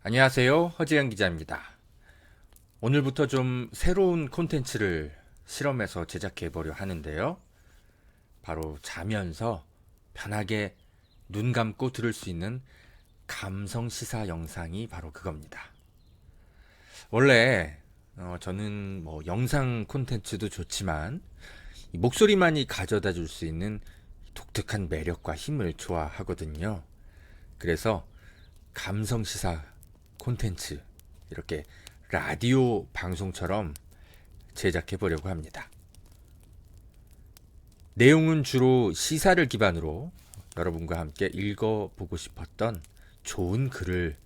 안녕하세요. 허지영 기자입니다. 오늘부터 좀 새로운 콘텐츠를 실험해서 제작해 보려 하는데요. 바로 자면서 편하게 눈 감고 들을 수 있는 감성 시사 영상이 바로 그겁니다. 원래 저는 영상 콘텐츠도 좋지만 이 목소리만이 가져다 줄 수 있는 독특한 매력과 힘을 좋아하거든요. 그래서 감성 시사 콘텐츠 이렇게 라디오 방송처럼 제작해 보려고 합니다. 내용은 주로 시사를 기반으로 여러분과 함께 읽어보고 싶었던 좋은 글을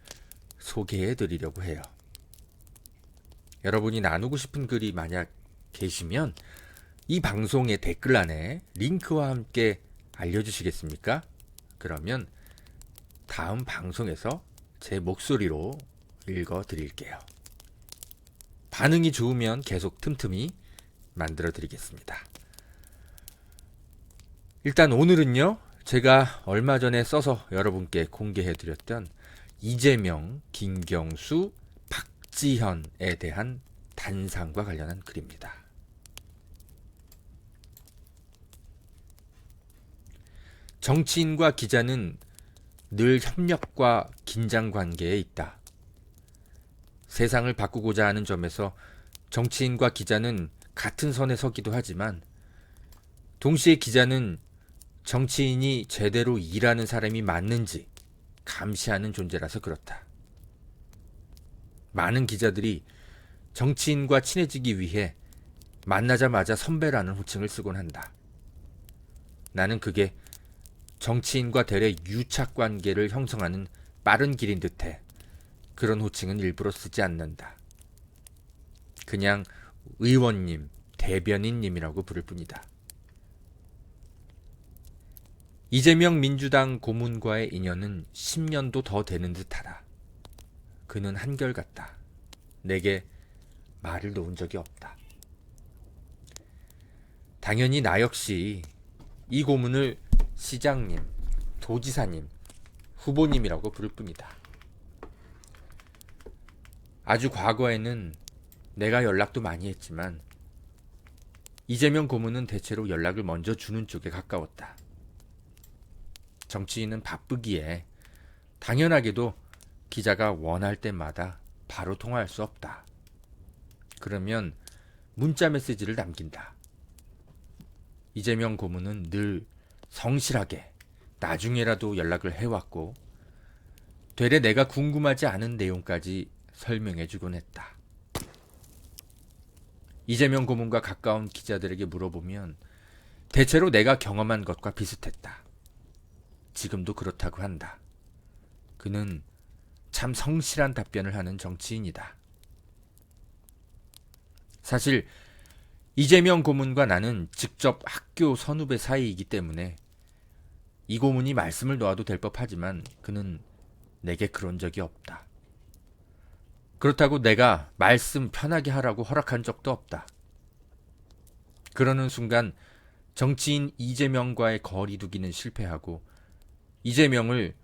소개해 드리려고 해요. 여러분이 나누고 싶은 글이 만약 계시면 이 방송의 댓글란에 링크와 함께 알려주시겠습니까? 그러면 다음 방송에서 제 목소리로 읽어 드릴게요. 반응이 좋으면 계속 틈틈이 만들어 드리겠습니다. 일단 오늘은요, 제가 얼마 전에 써서 여러분께 공개해 드렸던 이재명, 김경수, 박지현에 대한 단상과 관련한 글입니다. 정치인과 기자는 늘 협력과 긴장 관계에 있다. 세상을 바꾸고자 하는 점에서 정치인과 기자는 같은 선에 서기도 하지만 동시에 기자는 정치인이 제대로 일하는 사람이 맞는지 감시하는 존재라서 그렇다. 많은 기자들이 정치인과 친해지기 위해 만나자마자 선배라는 호칭을 쓰곤 한다. 나는 그게 정치인과 대래 유착 관계를 형성하는 빠른 길인 듯해 그런 호칭은 일부러 쓰지 않는다. 그냥 의원님, 대변인님이라고 부를 뿐이다. 이재명 민주당 고문과의 인연은 10년도 더 되는 듯하다. 그는 한결같다. 내게 말을 놓은 적이 없다. 당연히 나 역시 이 고문을 시장님, 도지사님, 후보님이라고 부를 뿐이다. 아주 과거에는 내가 연락도 많이 했지만 이재명 고문은 대체로 연락을 먼저 주는 쪽에 가까웠다. 정치인은 바쁘기에 당연하게도 기자가 원할 때마다 바로 통화할 수 없다. 그러면 문자 메시지를 남긴다. 이재명 고문은 늘 성실하게 나중에라도 연락을 해왔고 되레 내가 궁금하지 않은 내용까지 설명해주곤 했다. 이재명 고문과 가까운 기자들에게 물어보면 대체로 내가 경험한 것과 비슷했다. 지금도 그렇다고 한다. 그는 참 성실한 답변을 하는 정치인이다. 사실 이재명 고문과 나는 직접 학교 선후배 사이이기 때문에 이 고문이 말씀을 놓아도 될 법하지만 그는 내게 그런 적이 없다. 그렇다고 내가 말씀 편하게 하라고 허락한 적도 없다. 그러는 순간 정치인 이재명과의 거리두기는 실패하고 이재명을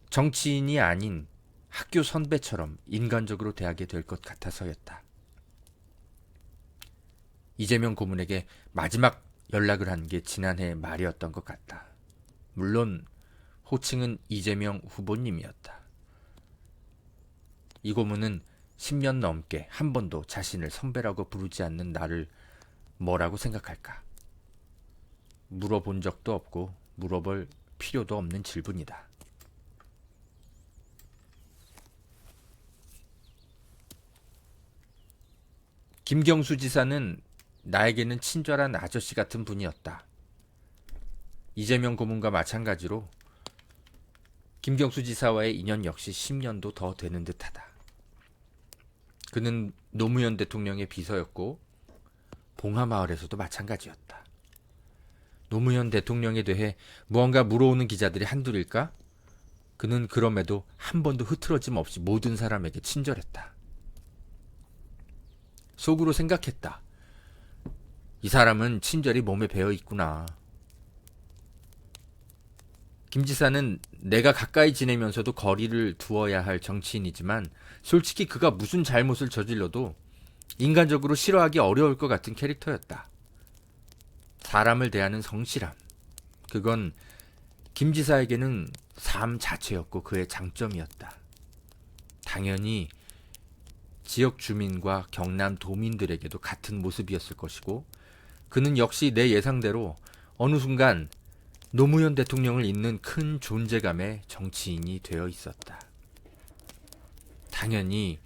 정치인이 아닌 학교 선배처럼 인간적으로 대하게 될 것 같아서였다. 이재명 고문에게 마지막 연락을 한 게 지난해 말이었던 것 같다. 물론 호칭은 이재명 후보님이었다. 이 고문은 10년 넘게 한 번도 자신을 선배라고 부르지 않는 나를 뭐라고 생각할까? 물어본 적도 없고 물어볼 필요도 없는 질문이다. 김경수 지사는 나에게는 친절한 아저씨 같은 분이었다. 이재명 고문과 마찬가지로 김경수 지사와의 인연 역시 10년도 더 되는 듯하다. 그는 노무현 대통령의 비서였고 봉하마을에서도 마찬가지였다. 노무현 대통령에 대해 무언가 물어오는 기자들이 한둘일까? 그는 그럼에도 한 번도 흐트러짐 없이 모든 사람에게 친절했다. 속으로 생각했다. 이 사람은 친절이 몸에 배어 있구나. 김 지사는 내가 가까이 지내면서도 거리를 두어야 할 정치인이지만 솔직히 그가 무슨 잘못을 저질러도 인간적으로 싫어하기 어려울 것 같은 캐릭터였다. 사람을 대하는 성실함. 그건 김 지사에게는 삶 자체였고 그의 장점이었다. 당연히 지역 주민과 경남 도민들에게도 같은 모습이었을 것이고 그는 역시 내 예상대로 어느 순간 노무현 대통령을 잇는 큰 존재감의 정치인이 되어 있었다. 당연히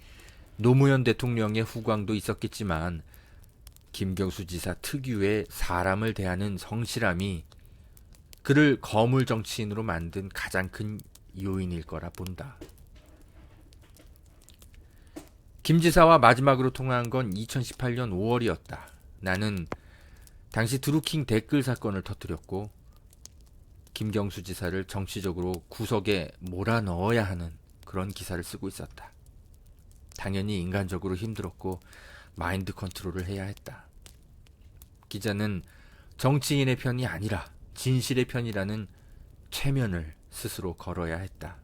노무현 대통령의 후광도 있었겠지만 김경수 지사 특유의 사람을 대하는 성실함이 그를 거물 정치인으로 만든 가장 큰 요인일 거라 본다. 김 지사와 마지막으로 통화한 건 2018년 5월이었다. 나는 당시 드루킹 댓글 사건을 터뜨렸고 김경수 지사를 정치적으로 구석에 몰아넣어야 하는 그런 기사를 쓰고 있었다. 당연히 인간적으로 힘들었고 마인드 컨트롤을 해야 했다. 기자는 정치인의 편이 아니라 진실의 편이라는 최면을 스스로 걸어야 했다.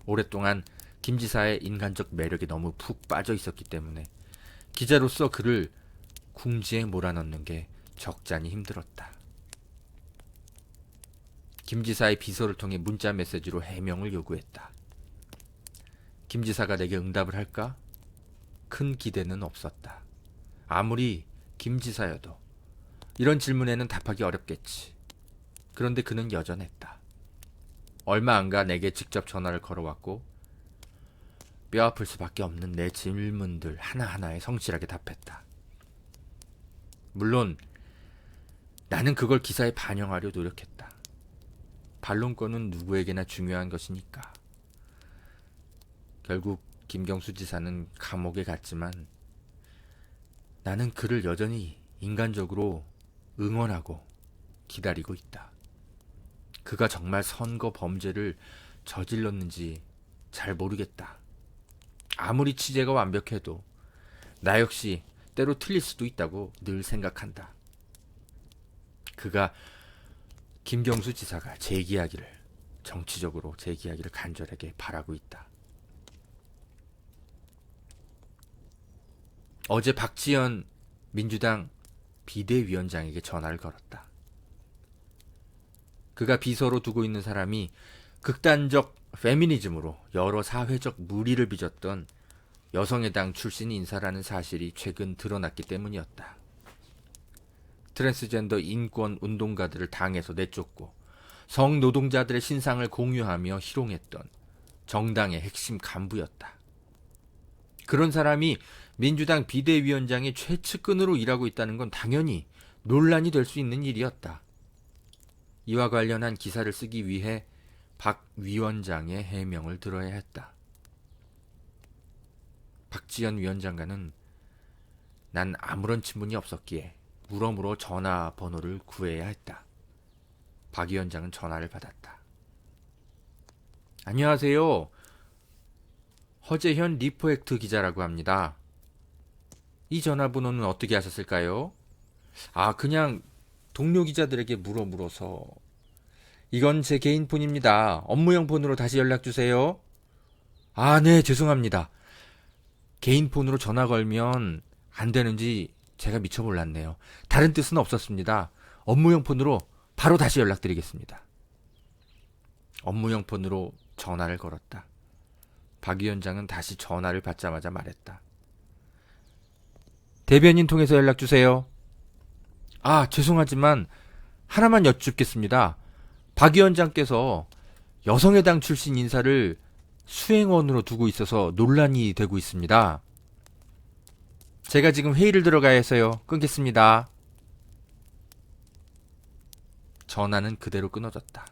오랫동안 김 지사의 인간적 매력에 너무 푹 빠져 있었기 때문에 기자로서 그를 궁지에 몰아넣는 게 적잖이 힘들었다. 김 지사의 비서를 통해 문자 메시지로 해명을 요구했다. 김 지사가 내게 응답을 할까? 큰 기대는 없었다. 아무리 김 지사여도 이런 질문에는 답하기 어렵겠지. 그런데 그는 여전했다. 얼마 안 가 내게 직접 전화를 걸어왔고 뼈아플 수밖에 없는 내 질문들 하나하나에 성실하게 답했다. 물론 나는 그걸 기사에 반영하려 노력했다. 반론권은 누구에게나 중요한 것이니까. 결국 김경수 지사는 감옥에 갔지만 나는 그를 여전히 인간적으로 응원하고 기다리고 있다. 그가 정말 선거 범죄를 저질렀는지 잘 모르겠다. 아무리 취재가 완벽해도 나 역시 때로 틀릴 수도 있다고 늘 생각한다. 김경수 지사가 정치적으로 재기하기를 간절하게 바라고 있다. 어제 박지원 민주당 비대위원장에게 전화를 걸었다. 그가 비서로 두고 있는 사람이 극단적 페미니즘으로 여러 사회적 무리를 빚었던 여성의 당 출신 인사라는 사실이 최근 드러났기 때문이었다. 트랜스젠더 인권 운동가들을 당에서 내쫓고 성노동자들의 신상을 공유하며 희롱했던 정당의 핵심 간부였다. 그런 사람이 민주당 비대위원장의 최측근으로 일하고 있다는 건 당연히 논란이 될 수 있는 일이었다. 이와 관련한 기사를 쓰기 위해 박 위원장의 해명을 들어야 했다. 박지원 위원장과는 난 아무런 친분이 없었기에 물어물어 전화번호를 구해야 했다. 박 위원장은 전화를 받았다. 안녕하세요. 허재현 리포액트 기자라고 합니다. 이 전화번호는 어떻게 하셨을까요? 그냥 동료 기자들에게 물어서. 이건 제 개인 폰입니다. 업무용 폰으로 다시 연락주세요. 네, 죄송합니다. 개인 폰으로 전화 걸면 안 되는지 제가 미처 몰랐네요. 다른 뜻은 없었습니다. 업무용 폰으로 바로 다시 연락드리겠습니다. 업무용 폰으로 전화를 걸었다. 박 위원장은 다시 전화를 받자마자 말했다. 대변인 통해서 연락주세요. 죄송하지만 하나만 여쭙겠습니다. 박 위원장께서 여성의당 출신 인사를 수행원으로 두고 있어서 논란이 되고 있습니다. 제가 지금 회의를 들어가야 해서요. 끊겠습니다. 전화는 그대로 끊어졌다.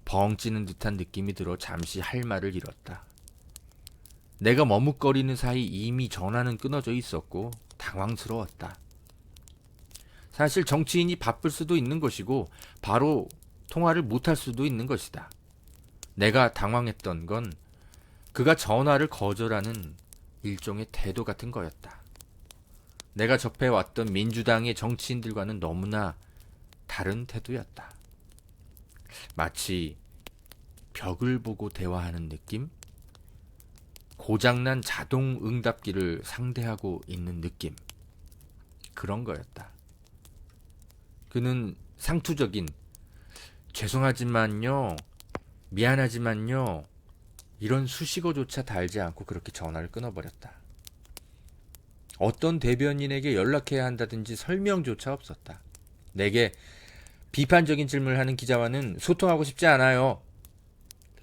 벙 찌는 듯한 느낌이 들어 잠시 할 말을 잃었다. 내가 머뭇거리는 사이 이미 전화는 끊어져 있었고 당황스러웠다. 사실 정치인이 바쁠 수도 있는 것이고 바로 통화를 못할 수도 있는 것이다. 내가 당황했던 건 그가 전화를 거절하는 일종의 태도 같은 거였다. 내가 접해왔던 민주당의 정치인들과는 너무나 다른 태도였다. 마치 벽을 보고 대화하는 느낌? 고장난 자동 응답기를 상대하고 있는 느낌. 그런 거였다. 그는 상투적인 죄송하지만요, 미안하지만요, 이런 수식어조차 달지 않고 그렇게 전화를 끊어버렸다. 어떤 대변인에게 연락해야 한다든지 설명조차 없었다. 내게 비판적인 질문을 하는 기자와는 소통하고 싶지 않아요.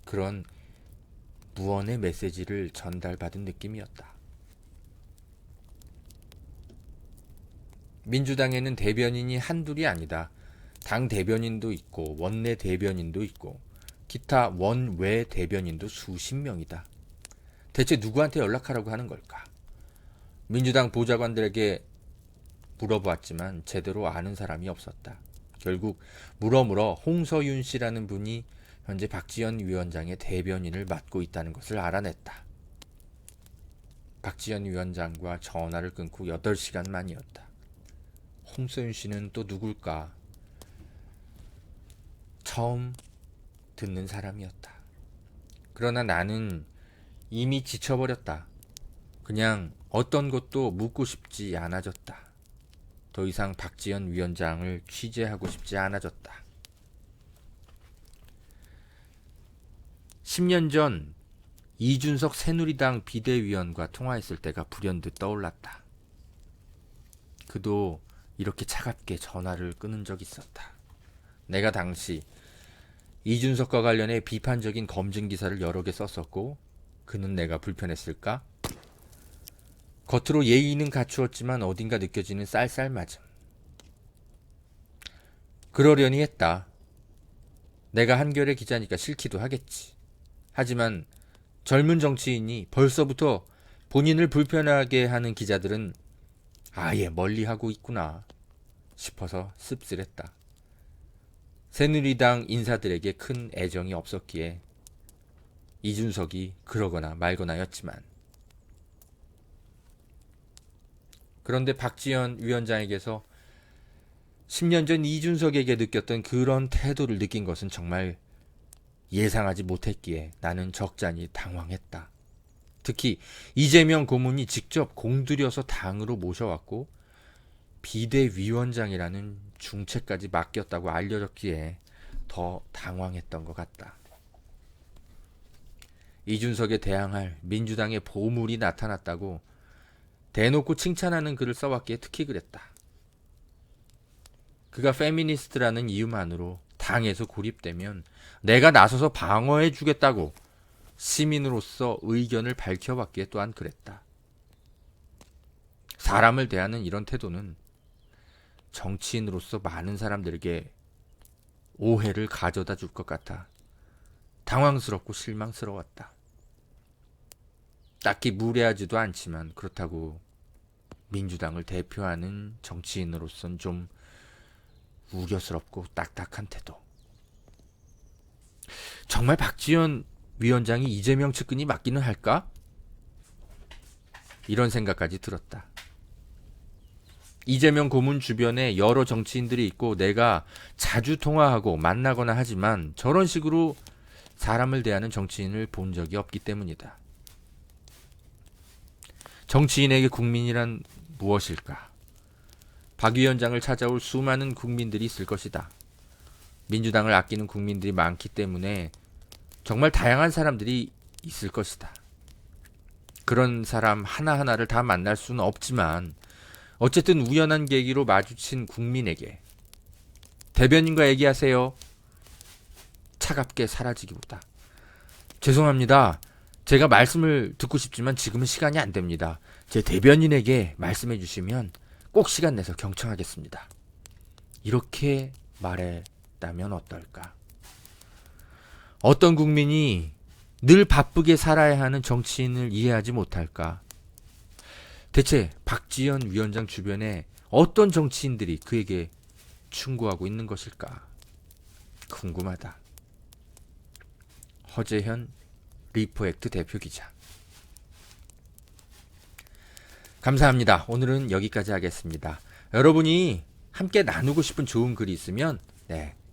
그런 무언의 메시지를 전달받은 느낌이었다. 민주당에는 대변인이 한둘이 아니다. 당 대변인도 있고 원내 대변인도 있고 기타 원외 대변인도 수십 명이다. 대체 누구한테 연락하라고 하는 걸까? 민주당 보좌관들에게 물어보았지만 제대로 아는 사람이 없었다. 결국 물어 홍서윤 씨라는 분이 현재 박지원 위원장의 대변인을 맡고 있다는 것을 알아냈다. 박지원 위원장과 전화를 끊고 8시간 만이었다. 홍서윤 씨는 또 누굴까? 처음 듣는 사람이었다. 그러나 나는 이미 지쳐버렸다. 그냥 어떤 것도 묻고 싶지 않아졌다. 더 이상 박지원 위원장을 취재하고 싶지 않아졌다. 10년 전 이준석 새누리당 비대위원과 통화했을 때가 불현듯 떠올랐다. 그도 이렇게 차갑게 전화를 끊은 적이 있었다. 내가 당시 이준석과 관련해 비판적인 검증 기사를 여러 개 썼었고 그는 내가 불편했을까? 겉으로 예의는 갖추었지만 어딘가 느껴지는 쌀쌀맞음. 그러려니 했다. 내가 한겨레 기자니까 싫기도 하겠지. 하지만 젊은 정치인이 벌써부터 본인을 불편하게 하는 기자들은 아예 멀리하고 있구나 싶어서 씁쓸했다. 새누리당 인사들에게 큰 애정이 없었기에 이준석이 그러거나 말거나였지만 그런데 박지원 위원장에게서 10년 전 이준석에게 느꼈던 그런 태도를 느낀 것은 정말 예상하지 못했기에 나는 적잖이 당황했다. 특히 이재명 고문이 직접 공들여서 당으로 모셔왔고 비대위원장이라는 중책까지 맡겼다고 알려졌기에 더 당황했던 것 같다. 이준석에 대항할 민주당의 보물이 나타났다고 대놓고 칭찬하는 글을 써왔기에 특히 그랬다. 그가 페미니스트라는 이유만으로 당에서 고립되면 내가 나서서 방어해주겠다고 시민으로서 의견을 밝혀봤기에 또한 그랬다. 사람을 대하는 이런 태도는 정치인으로서 많은 사람들에게 오해를 가져다 줄 것 같아 당황스럽고 실망스러웠다. 딱히 무례하지도 않지만 그렇다고 민주당을 대표하는 정치인으로선 좀 우려스럽고 딱딱한 태도. 정말 박지원 위원장이 이재명 측근이 맞기는 할까? 이런 생각까지 들었다. 이재명 고문 주변에 여러 정치인들이 있고 내가 자주 통화하고 만나거나 하지만 저런 식으로 사람을 대하는 정치인을 본 적이 없기 때문이다. 정치인에게 국민이란 무엇일까? 박 위원장을 찾아올 수많은 국민들이 있을 것이다. 민주당을 아끼는 국민들이 많기 때문에 정말 다양한 사람들이 있을 것이다. 그런 사람 하나하나를 다 만날 수는 없지만 어쨌든 우연한 계기로 마주친 국민에게 대변인과 얘기하세요. 차갑게 사라지기보다 죄송합니다. 제가 말씀을 듣고 싶지만 지금은 시간이 안 됩니다. 제 대변인에게 말씀해 주시면 꼭 시간 내서 경청하겠습니다. 이렇게 말했다면 어떨까? 어떤 국민이 늘 바쁘게 살아야 하는 정치인을 이해하지 못할까? 대체 박지원 위원장 주변에 어떤 정치인들이 그에게 충고하고 있는 것일까? 궁금하다. 허재현 리포액트 대표 기자. 감사합니다. 오늘은 여기까지 하겠습니다. 여러분이 함께 나누고 싶은 좋은 글이 있으면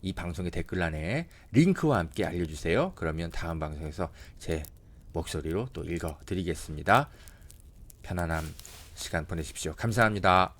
이 방송의 댓글란에 링크와 함께 알려주세요. 그러면 다음 방송에서 제 목소리로 또 읽어드리겠습니다. 편안한 시간 보내십시오. 감사합니다.